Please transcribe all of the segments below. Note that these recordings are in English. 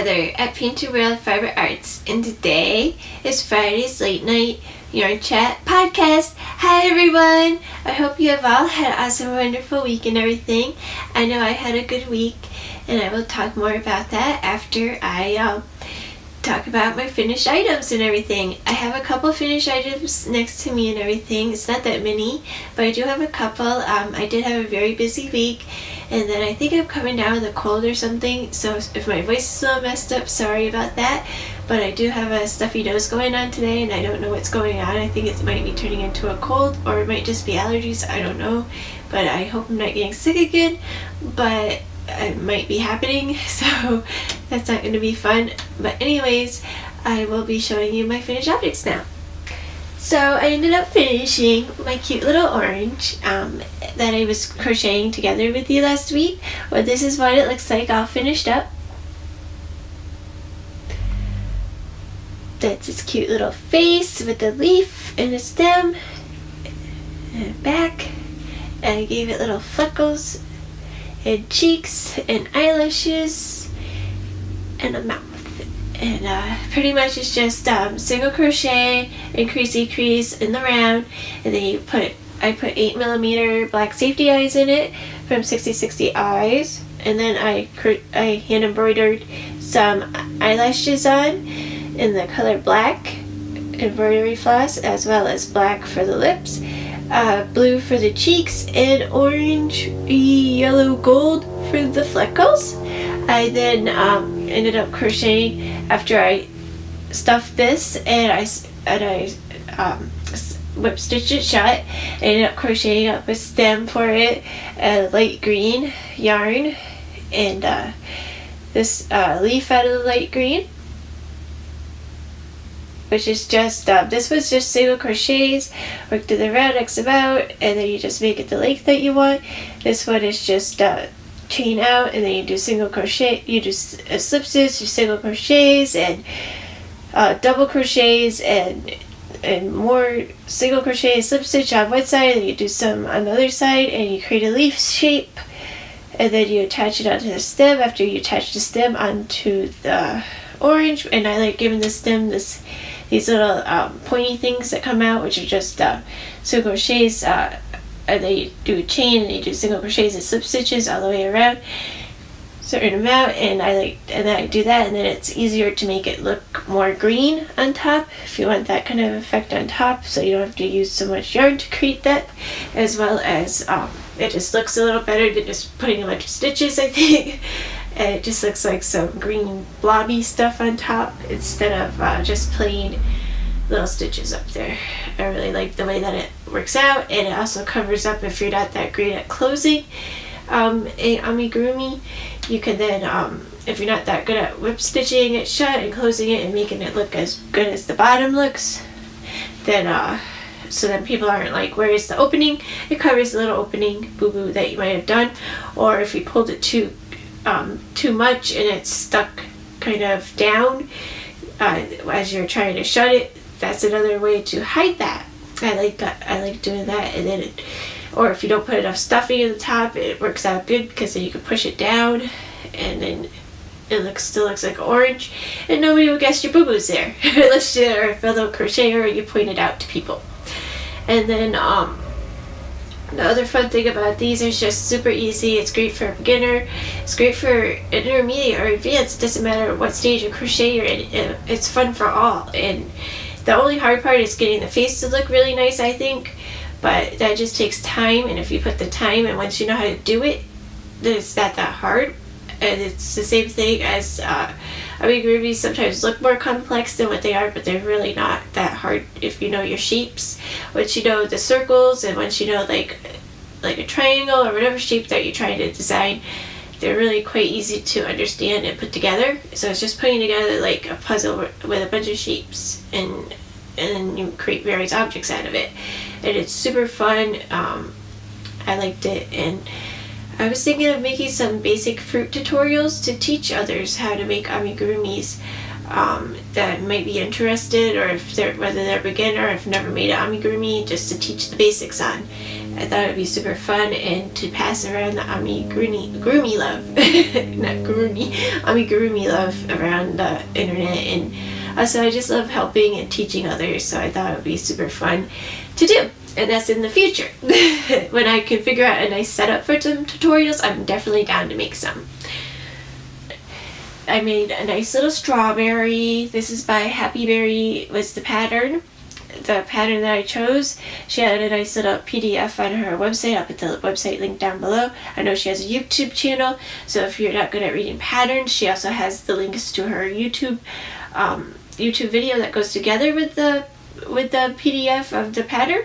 Heather at Painted World Fiber Arts, and today is Friday's Late Night Yarn Chat podcast. Hi everyone! I hope you have all had an awesome, wonderful week and everything. I know I had a good week, and I will talk more about that after I talk about my finished items and everything. I have a couple finished items next to me and everything. It's not that many, but I do have a couple. I did have a very busy week, and then I think I'm coming down with a cold or something, so if my voice is a little messed up, sorry about that. But I do have a stuffy nose going on today, and I don't know what's going on. I think it might be turning into a cold, or it might just be allergies, I don't know. But I hope I'm not getting sick again, but it might be happening, so that's not going to be fun. But anyways, I will be showing you my finished objects now. So I ended up finishing my cute little orange that I was crocheting together with you last week. Well, this is what it looks like all finished up. That's its cute little face with the leaf and a stem and a back. And I gave it little freckles and cheeks and eyelashes and a mouth. And pretty much it's just single crochet and decrease in the round, and then I put 8mm black safety eyes in it from 6060 Eyes, and then I hand embroidered some eyelashes on in the color black embroidery floss, as well as black for the lips, blue for the cheeks, and orange, yellow, gold for the freckles. I then ended up crocheting after I stuffed this, and I whip stitched it shut. I ended up crocheting up a stem for it, a light green yarn, and this leaf out of the light green, which is just this was just single crochets, work to the round X about, and then you just make it the length that you want. This one is just chain out, and then you do single crochet, you do slip stitch, you single crochets, and double crochets, and more single crochet, slip stitch on one side, and you do some on the other side, and you create a leaf shape, and then you attach it onto the stem after you attach the stem onto the orange. And I like giving the stem these little pointy things that come out, which are just single crochets, and then you do a chain, and you do single crochets and slip stitches all the way around, certain amount, and then I do that, and then it's easier to make it look more green on top if you want that kind of effect on top, so you don't have to use so much yarn to create that, as well as it just looks a little better than just putting a bunch of stitches, I think. And it just looks like some green blobby stuff on top instead of just plain little stitches up there. I really like the way that it works out, and it also covers up if you're not that great at closing a amigurumi. You can then, if you're not that good at whip stitching it shut and closing it and making it look as good as the bottom looks, then so then people aren't like, where is the opening? It covers the little opening boo-boo that you might have done, or if you pulled it too much and it's stuck kind of down as you're trying to shut it. That's another way to hide that. I like that. I like doing that, and then or if you don't put enough stuffing in the top, it works out good because then you can push it down, and then it still looks like orange, and nobody will guess your boo-boo's there unless you're a fellow crocheter or you point it out to people. And then the other fun thing about these is just super easy. It's great for a beginner. It's great for intermediate or advanced. It doesn't matter what stage of crochet you're in. It's fun for all. And the only hard part is getting the face to look really nice, I think. But that just takes time. And if you put the time, and once you know how to do it, then it's not that hard. And it's the same thing as amigurumis sometimes look more complex than what they are, but they're really not that hard if you know your shapes. Once you know the circles, and once you know like a triangle or whatever shape that you're trying to design, they're really quite easy to understand and put together. So it's just putting together like a puzzle with a bunch of shapes, and then you create various objects out of it, and it's super fun. I liked it, and I was thinking of making some basic fruit tutorials to teach others how to make amigurumis that might be interested, or whether they're a beginner or have never made an amigurumi, just to teach the basics on. I thought it would be super fun and to pass around the amigurumi love, not gurumi, amigurumi love around the internet. And also I just love helping and teaching others, so I thought it would be super fun to do. And that's in the future. When I can figure out a nice setup for some tutorials, I'm definitely down to make some. I made a nice little strawberry. This is by Happy Berry, was the pattern. The pattern that I chose. She had a nice little PDF on her website. I'll put the website link down below. I know she has a YouTube channel, so if you're not good at reading patterns, she also has the links to her YouTube video that goes together with the PDF of the pattern.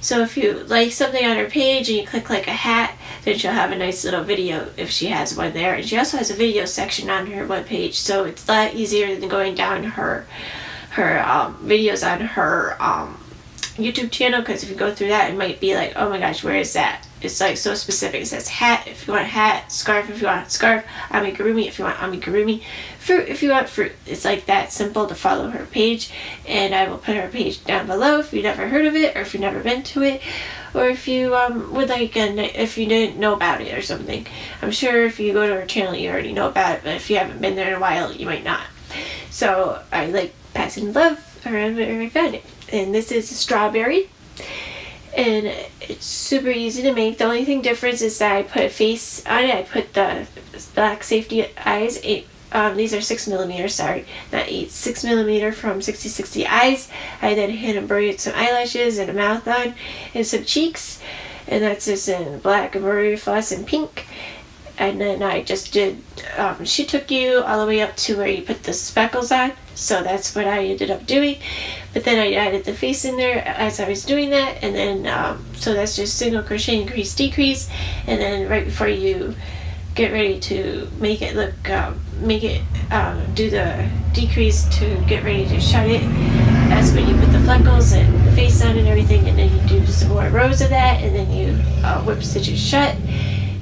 So if you like something on her page and you click like a hat, then she'll have a nice little video if she has one there. And she also has a video section on her webpage, so it's a lot easier than going down her videos on her YouTube channel, because if you go through that, it might be like, oh my gosh, where is that? It's like so specific. It says hat if you want hat, scarf if you want scarf, amigurumi if you want amigurumi, fruit if you want fruit. It's like that simple to follow her page, and I will put her page down below if you've never heard of it, or if you've never been to it, or if you would like, if you didn't know about it or something. I'm sure if you go to her channel you already know about it, but if you haven't been there in a while you might not. So I like passing love around where I found it. And this is a strawberry, and it's super easy to make. The only thing difference is that I put a face on it. I put the black safety eyes. These are 6mm, sorry, not 8, 6mm from 6060 eyes. I then hand embroidered some eyelashes and a mouth on and some cheeks, and that's just in black embroidery floss and pink. And then I just did, she took you all the way up to where you put the speckles on, so that's what I ended up doing. But then I added the face in there as I was doing that, and then so that's just single crochet, increase, decrease. And then right before you get ready to make it look, do the decrease to get ready to shut it, that's when you put the freckles and the face on and everything, and then you do some more rows of that, and then you whip stitches shut.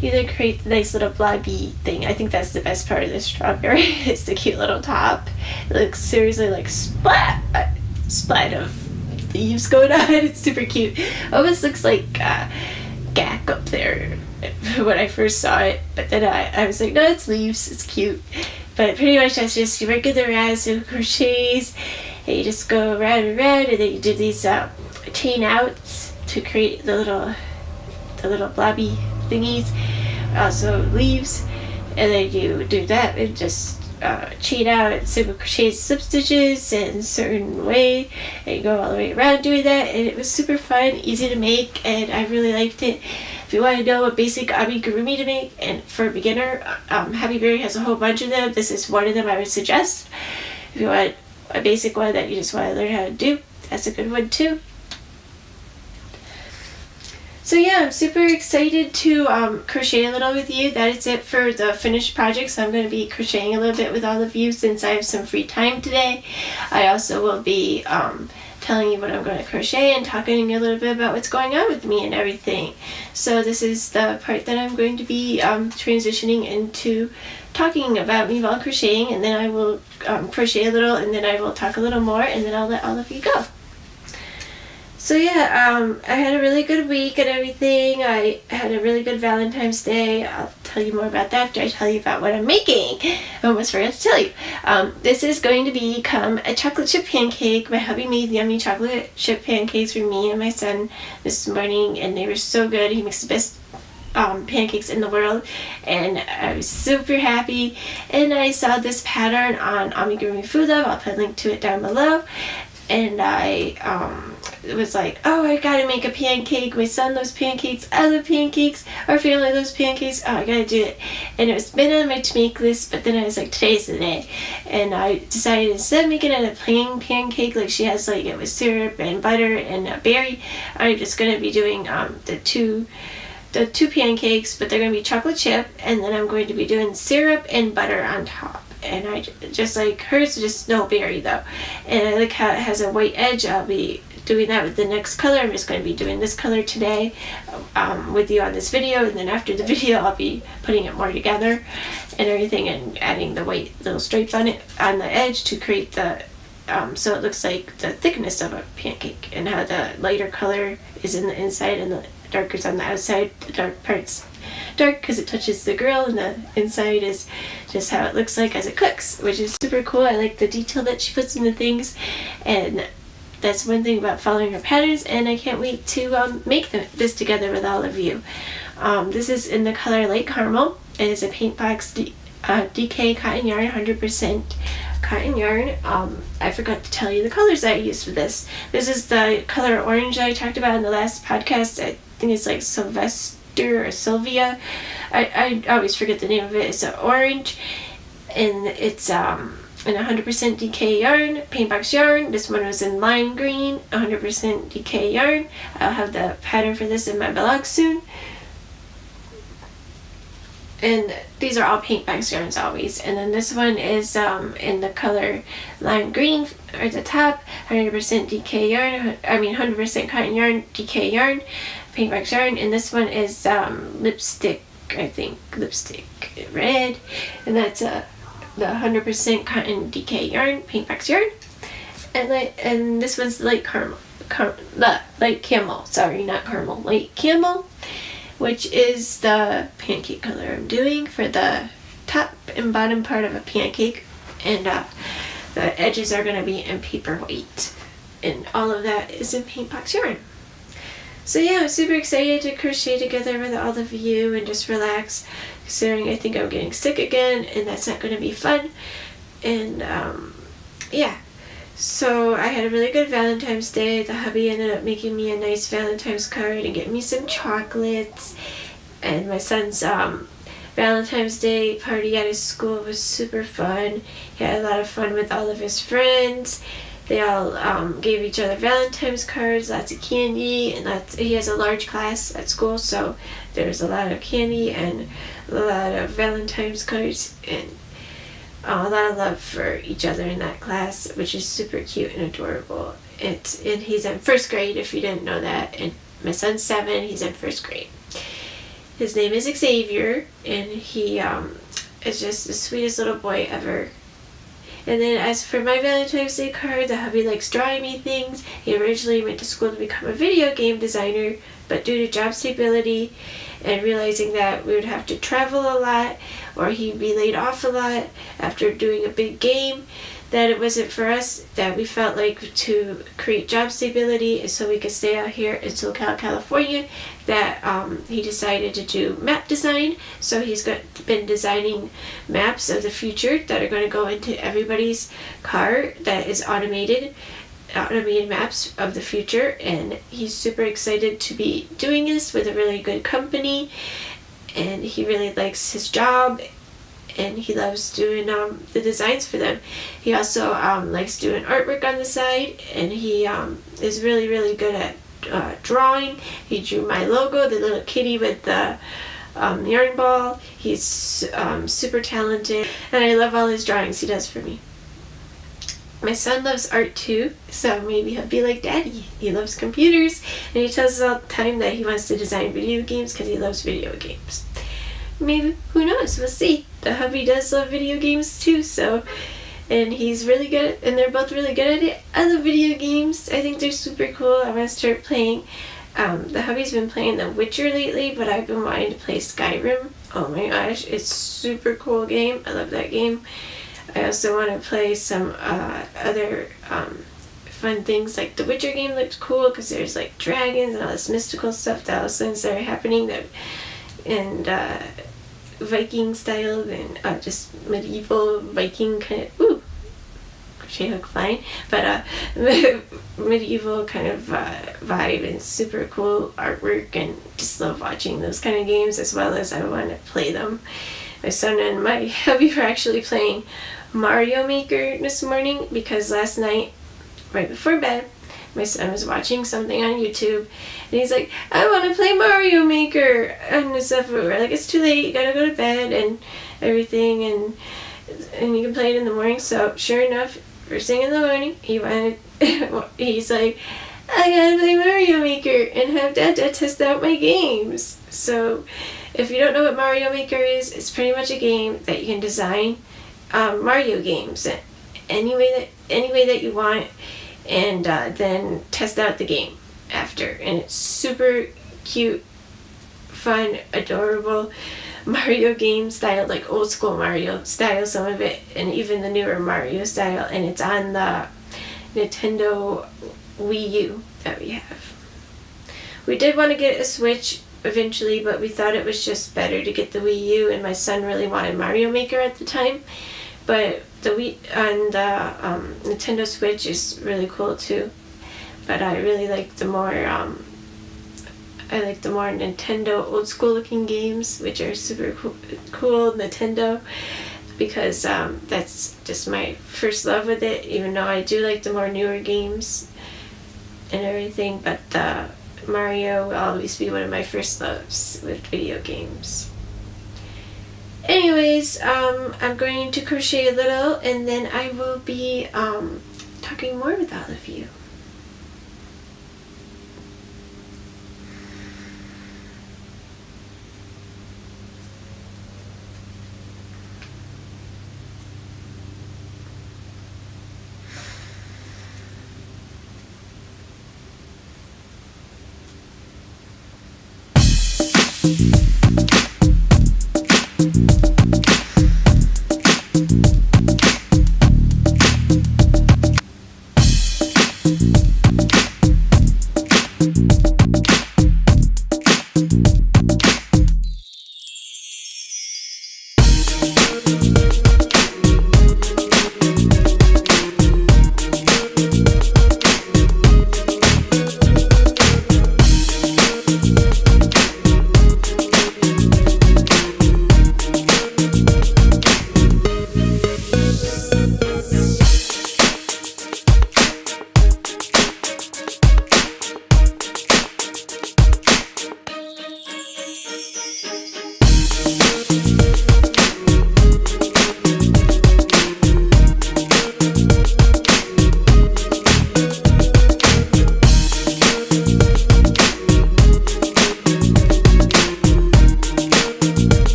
You then create the nice little blobby thing. I think that's the best part of this strawberry. It's the cute little top. It looks seriously like splat of leaves going on. It's super cute. Almost looks like gack up there when I first saw it, but then I was like, no, it's leaves. It's cute. But pretty much that's just you regular single crochets, and you just go around and around, and then you do these chain outs to create the little blobby thingies, also leaves, and then you do that and just chain out and single crochet slip stitches in a certain way, and you go all the way around doing that. And it was super fun, easy to make, and I really liked it. If you want to know a basic amigurumi to make, and for a beginner, Happy Berry has a whole bunch of them. This is one of them I would suggest. If you want a basic one that you just want to learn how to do, that's a good one too. So yeah, I'm super excited to crochet a little with you. That is it for the finished project. So I'm going to be crocheting a little bit with all of you since I have some free time today. I also will be telling you what I'm going to crochet and talking a little bit about what's going on with me and everything. So this is the part that I'm going to be transitioning into talking about me while crocheting, and then I will crochet a little, and then I will talk a little more, and then I'll let all of you go. So yeah, I had a really good week and everything. I had a really good Valentine's Day. I'll tell you more about that after I tell you about what I'm making. I almost forgot to tell you. This is going to become a chocolate chip pancake. My hubby made yummy chocolate chip pancakes for me and my son this morning, and they were so good. He makes the best pancakes in the world, and I was super happy. And I saw this pattern on Amigurumi Food Love. I'll put a link to it down below. And I was like, oh, I gotta make a pancake. My son loves pancakes. I love pancakes. Our family loves pancakes. Oh, I gotta do it. And it was been on my to make list, but then I was like, today's the day. And I decided instead of making it a plain pancake like she has, like it was syrup and butter and a berry, I'm just gonna be doing the two pancakes, but they're gonna be chocolate chip, and then I'm going to be doing syrup and butter on top. And I just like hers, just no berry though, and I like how it has a white edge. I'll be doing that with the next color. I'm just going to be doing this color today with you on this video, and then after the video I'll be putting it more together and everything, and adding the white little stripe on it on the edge to create the so it looks like the thickness of a pancake, and how the lighter color is in the inside and the darker is on the outside, the dark part's dark because it touches the grill, and the inside is just how it looks like as it cooks, which is super cool. I like the detail that she puts into things, and that's one thing about following her patterns, and I can't wait to make this together with all of you. This is in the color Light Caramel. It is a paint box DK cotton yarn, 100% cotton yarn. I forgot to tell you the colors that I used for this. This is the color orange that I talked about in the last podcast. I think it's like Sylvester or Sylvia. I always forget the name of it. It's an orange, and it's in 100% DK yarn, paint box yarn. This one was in lime green, 100% DK yarn. I'll have the pattern for this in my blog soon. And these are all paint box yarns always. And then this one is in the color lime green at the top, 100% DK yarn, 100% cotton yarn, DK yarn, paint box yarn. And this one is lipstick red. And that's the 100% cotton DK yarn, paint box yarn. And this one's light caramel, light camel, sorry, not caramel, light camel, which is the pancake color I'm doing for the top and bottom part of a pancake. And the edges are going to be in paper white. And all of that is in paint box yarn. So yeah, I'm super excited to crochet together with all of you and just relax, considering I think I'm getting sick again, and that's not going to be fun. And yeah. So I had a really good Valentine's Day. The hubby ended up making me a nice Valentine's card and getting me some chocolates. And my son's Valentine's Day party at his school was super fun. He had a lot of fun with all of his friends. They all gave each other Valentine's cards, lots of candy, and he has a large class at school, so there's a lot of candy and a lot of Valentine's cards, and a lot of love for each other in that class, which is super cute and adorable. And he's in first grade, if you didn't know that. And my son's 7, he's in first grade. His name is Xavier, and he is just the sweetest little boy ever. And then as for my Valentine's Day card, the hubby likes drawing me things. He originally went to school to become a video game designer, but due to job stability and realizing that we would have to travel a lot or he'd be laid off a lot after doing a big game, that it wasn't for us, that we felt like to create job stability and so we could stay out here in SoCal, California, that he decided to do map design. So he's been designing maps of the future that are going to go into everybody's car that is automated maps of the future, and he's super excited to be doing this with a really good company, and he really likes his job, and he loves doing the designs for them. He also likes doing artwork on the side, and he is really, really good at drawing. He drew my logo, the little kitty with the yarn ball. He's super talented, and I love all his drawings he does for me. My son loves art too, so maybe he'll be like Daddy. He loves computers, and he tells us all the time that he wants to design video games because he loves video games. Maybe, who knows, we'll see. The hubby does love video games too, and he's really good, and they're both really good at it. I love video games. I think they're super cool. I want to start playing. The hubby's been playing The Witcher lately, but I've been wanting to play Skyrim. Oh my gosh, it's a super cool game. I love that game. I also want to play some other fun things, like the Witcher game looks cool because there's like dragons and all this mystical stuff that all of a sudden started happening, and Viking style and just medieval Viking kind of crochet hook fine, but medieval kind of vibe and super cool artwork, and just love watching those kind of games as well as I want to play them. My son and my hubby were actually playing Mario Maker this morning because last night, right before bed, my son was watching something on YouTube, and he's like, I want to play Mario Maker, and stuff. We're like, it's too late, you gotta go to bed and everything, and you can play it in the morning. So sure enough, first thing in the morning, he's like, I gotta play Mario Maker and have Dad test out my games. So if you don't know what Mario Maker is, it's pretty much a game that you can design Mario games any way that you want, and then test out the game after. And it's super cute, fun, adorable Mario game style, like old school Mario style, some of it, and even the newer Mario style, and it's on the Nintendo Wii U that we have. We did want to get a Switch eventually, but we thought it was just better to get the Wii U, and my son really wanted Mario Maker at the time. But the Wii and the Nintendo Switch is really cool too. But I really like the more Nintendo old school looking games, which are super cool Nintendo, because that's just my first love with it, even though I do like the more newer games and everything, but Mario will always be one of my first loves with video games. Anyways, I'm going to crochet a little, and then I will be talking more with all of you.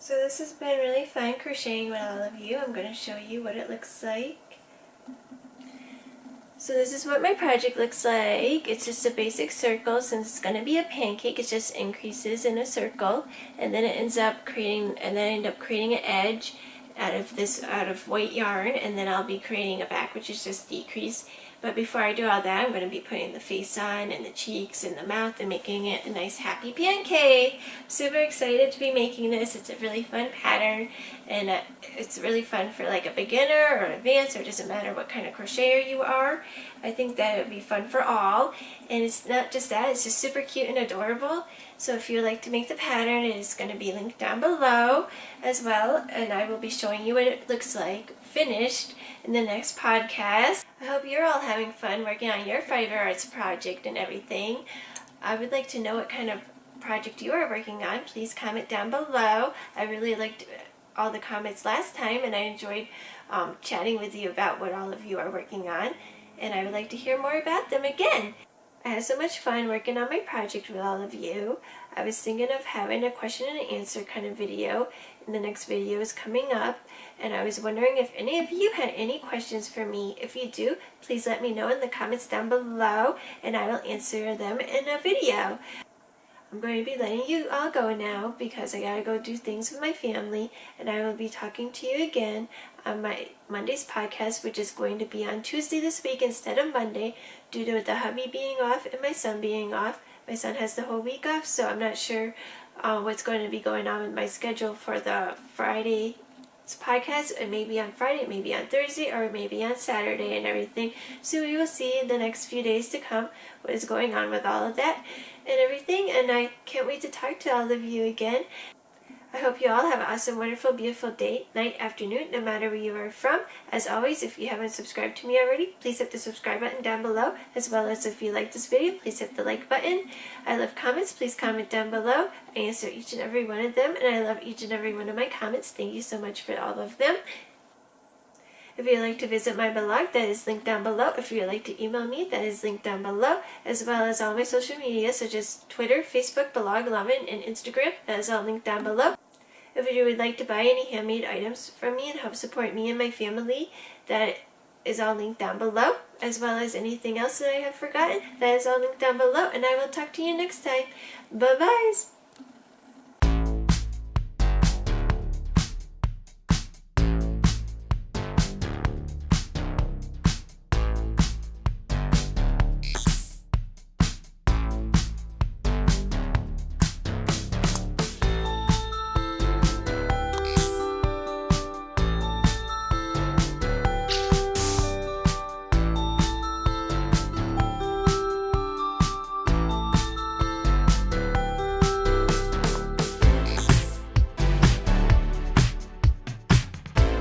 So this has been really fun crocheting with all of you. I'm going to show you what it looks like. So this is what my project looks like. It's just a basic circle. Since it's going to be a pancake, it just increases in a circle, and then it ends up creating, and then I end up creating an edge out of white yarn, and then I'll be creating a back, which is just decrease But before I do all that, I'm going to be putting the face on and the cheeks and the mouth and making it a nice happy pancake. I'm super excited to be making this. It's a really fun pattern, and it's really fun for like a beginner or advanced, or it doesn't matter what kind of crocheter you are. I think that it would be fun for all. And it's not just that, it's just super cute and adorable. So if you would like to make the pattern, it is going to be linked down below as well, and I will be showing you what it looks like finished in the next podcast. I hope you're all having fun working on your fiber arts project and everything. I would like to know what kind of project you are working on. Please comment down below. I really liked all the comments last time, and I enjoyed chatting with you about what all of you are working on, and I would like to hear more about them again. I had so much fun working on my project with all of you. I was thinking of having a question and answer kind of video, and the next video is coming up, and I was wondering if any of you had any questions for me. If you do, please let me know in the comments down below, and I will answer them in a video. I'm going to be letting you all go now because I gotta go do things with my family, and I will be talking to you again on my Monday's podcast, which is going to be on Tuesday this week instead of Monday, due to the hubby being off and my son being off. My son has the whole week off, so I'm not sure what's going to be going on with my schedule for the Friday podcast. It may be on Friday, it may be on Thursday, or maybe on Saturday and everything. So we will see in the next few days to come what is going on with all of that and everything, and I can't wait to talk to all of you again. I hope you all have an awesome, wonderful, beautiful day, night, afternoon, no matter where you are from. As always, if you haven't subscribed to me already, please hit the subscribe button down below, as well as if you like this video, please hit the like button. I love comments. Please comment down below. I answer each and every one of them, and I love each and every one of my comments. Thank you so much for all of them. If you'd like to visit my blog, that is linked down below. If you'd like to email me, that is linked down below, as well as all my social media, such as Twitter, Facebook, Blog, Lovin', and Instagram. That is all linked down below. If you would like to buy any handmade items from me and help support me and my family, that is all linked down below, as well as anything else that I have forgotten. That is all linked down below, and I will talk to you next time. Bye-bye!